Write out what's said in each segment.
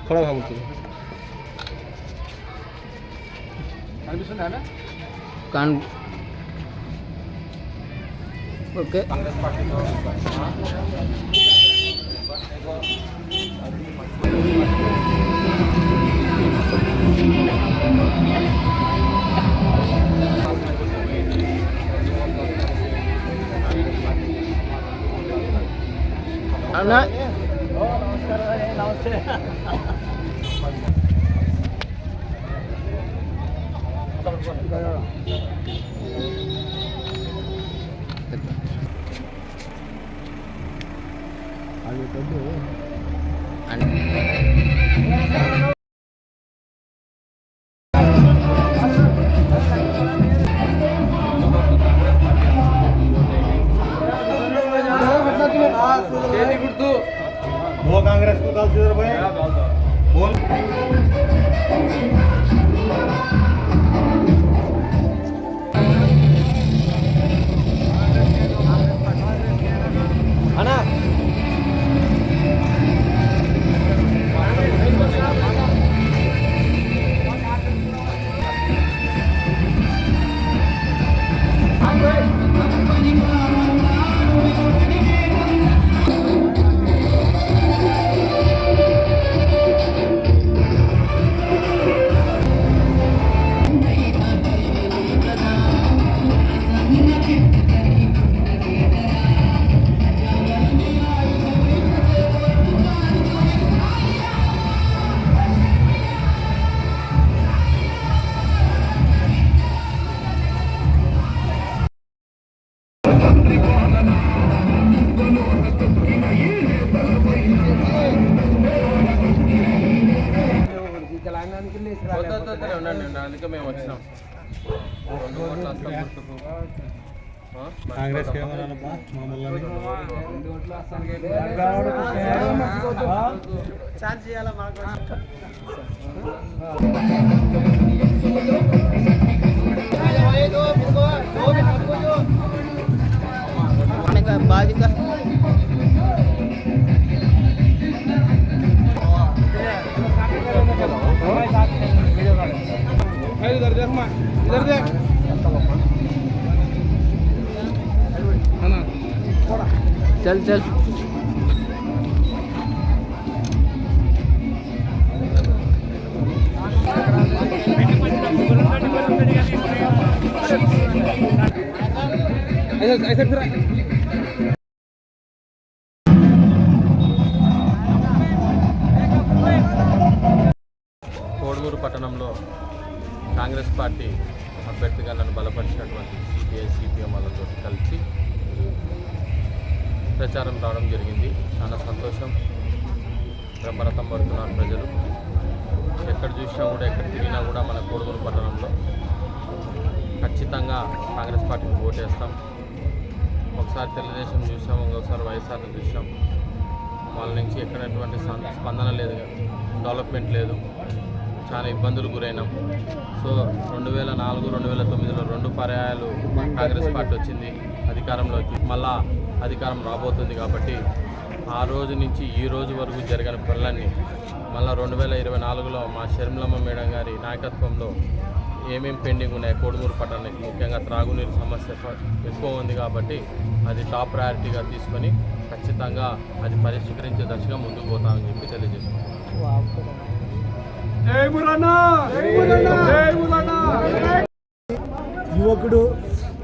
थोड़ा भागुతుంది కాన్ okay Congress party అన్నా నమస్తే वो कांग्रेस को डाल दे भाई बोल अना అందుకే మేము వచ్చినాం కాంగ్రెస్ బాధిక इधर देख मां इधर देख चल चल ऐसे फिर కోడుమూరు పట్టణంలో కాంగ్రెస్ పార్టీ అభ్యర్థిగా నన్ను బలపరిచినటువంటి సిపిఐ సిపిఎం వాళ్ళతో కలిసి ప్రచారం రావడం జరిగింది. చాలా సంతోషం. బ్రహ్మరథం పడుతున్నారు ప్రజలు. ఎక్కడ చూసినా కూడా ఎక్కడ తిరిగినా కూడా మన కోడుమూరు పట్టణంలో ఖచ్చితంగా కాంగ్రెస్ పార్టీకి ఓటేస్తాం. ఒకసారి తెలుగుదేశం చూసాం, ఇంకొకసారి వైఎస్ఆర్ని చూసాం. వాళ్ళ నుంచి ఎక్కడటువంటి స్పందన లేదు, డెవలప్మెంట్ లేదు, చాలా ఇబ్బందులు గురైనాం. సో 2004, 2009లో 2 పర్యాయాలు కాంగ్రెస్ పార్టీ వచ్చింది అధికారంలోకి. మళ్ళా అధికారం రాబోతుంది కాబట్టి ఆ రోజు నుంచి ఈ రోజు వరకు జరిగిన పనులన్నీ మళ్ళీ 2024లో మా షర్మిలమ్మ మేడం గారి నాయకత్వంలో ఏమేమి పెండింగ్ ఉన్నాయి కోడుమూరు పట్టణానికి, ముఖ్యంగా త్రాగునీరు సమస్య ఎక్కువ ఉంది కాబట్టి అది టాప్ ప్రయారిటీగా తీసుకొని ఖచ్చితంగా అది పరిష్కరించే దశగా ముందుకు పోతామని చెప్పి తెలియజేస్తున్నాం. యువకుడు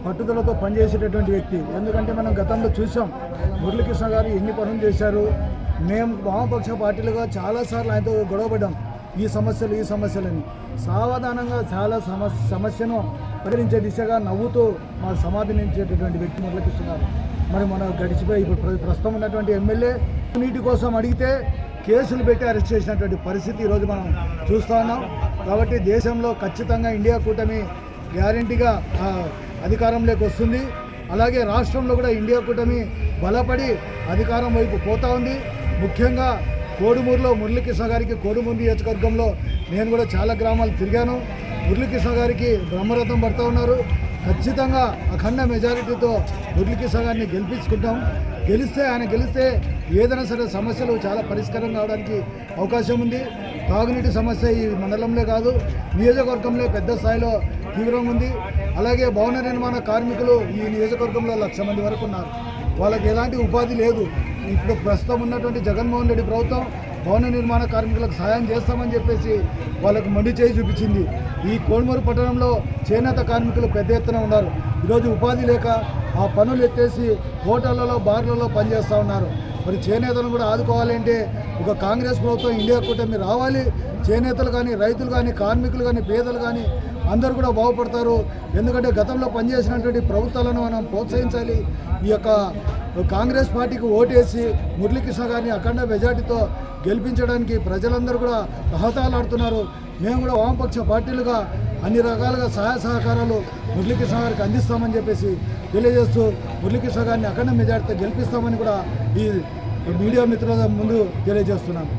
పట్టుదలతో పనిచేసేటటువంటి వ్యక్తి. ఎందుకంటే మనం గతంలో చూసాం మురళీకృష్ణ గారు ఎన్ని పనులు చేశారు. మేము వామపక్ష పార్టీలుగా చాలాసార్లు ఆయనతో గొడవపడ్డాం. ఈ సమస్యలని సావధానంగా చాలా సమస్యను పరిహరించే దిశగా నవ్వుతూ మాకు సమాధానించేటటువంటి వ్యక్తి మురళీకృష్ణ గారు. మరి మనం గడిచిపోయి ఇప్పుడు ప్రస్తుతం ఉన్నటువంటి ఎమ్మెల్యే నీటి కోసం అడిగితే కేసులు పెట్టి అరెస్ట్ చేసినటువంటి పరిస్థితి ఈరోజు మనం చూస్తూ ఉన్నాం. కాబట్టి దేశంలో ఖచ్చితంగా ఇండియా కూటమి గ్యారంటీగా అధికారంలోకి వస్తుంది. అలాగే రాష్ట్రంలో కూడా ఇండియా కూటమి బలపడి అధికారం వైపు పోతూ ఉంది. ముఖ్యంగా కోడుమూరులో మురళీకృష్ణ గారికి కోడుమూరు నియోజకవర్గంలో నేను కూడా చాలా గ్రామాలు తిరిగాను. మురళీకృష్ణ గారికి బ్రహ్మరథం పడుతూ ఉన్నారు. ఖచ్చితంగా అఖండ మెజారిటీతో మురళీకృష్ణ గారిని గెలిపించుకుంటాం. ఆయన గెలిస్తే ఏదైనా సరే సమస్యలు చాలా పరిష్కారం కావడానికి అవకాశం ఉంది. తాగునీటి సమస్య ఈ మండలంలో కాదు, నియోజకవర్గంలో పెద్ద స్థాయిలో తీవ్రంగా ఉంది. అలాగే భవన నిర్మాణ కార్మికులు ఈ నియోజకవర్గంలో 1,00,000 మంది వరకు ఉన్నారు. వాళ్ళకి ఎలాంటి ఉపాధి లేదు. ఇప్పుడు ప్రస్తుతం ఉన్నటువంటి జగన్మోహన్ రెడ్డి ప్రభుత్వం భవన నిర్మాణ కార్మికులకు సహాయం చేస్తామని చెప్పేసి వాళ్ళకు మొండి చేయి చూపించింది. ఈ కోడుమూరు పట్టణంలో చేనేత కార్మికులు పెద్ద ఎత్తున ఉన్నారు. ఈరోజు ఉపాధి లేక ఆ పనులు ఎత్తేసి హోటళ్లలో బార్లలో పనిచేస్తూ ఉన్నారు. మరి చేనేతలను కూడా ఆదుకోవాలంటే ఒక కాంగ్రెస్ ప్రభుత్వం ఇండియా కూటమి రావాలి. చేనేతలు కానీ, రైతులు కానీ, కార్మికులు కానీ, పేదలు కానీ అందరూ కూడా బాగుపడతారు. ఎందుకంటే గతంలో పనిచేసినటువంటి ప్రభుత్వాలను మనం ప్రోత్సహించాలి. ఈ యొక్క కాంగ్రెస్ పార్టీకి ఓటేసి మురళీకృష్ణ గారిని అఖండ మెజార్టీతో గెలిపించడానికి ప్రజలందరూ కూడా తహతలాడుతున్నారు. మేము కూడా వామపక్ష పార్టీలుగా అన్ని రకాలుగా సహాయ సహకారాలు మురళీకృష్ణ గారికి అందిస్తామని చెప్పేసి తెలియజేస్తూ మురళీకృష్ణ గారిని అఖండ మెజార్టీతో గెలిపిస్తామని కూడా ఈ మీడియా మిత్రుల ముందు తెలియజేస్తున్నాను.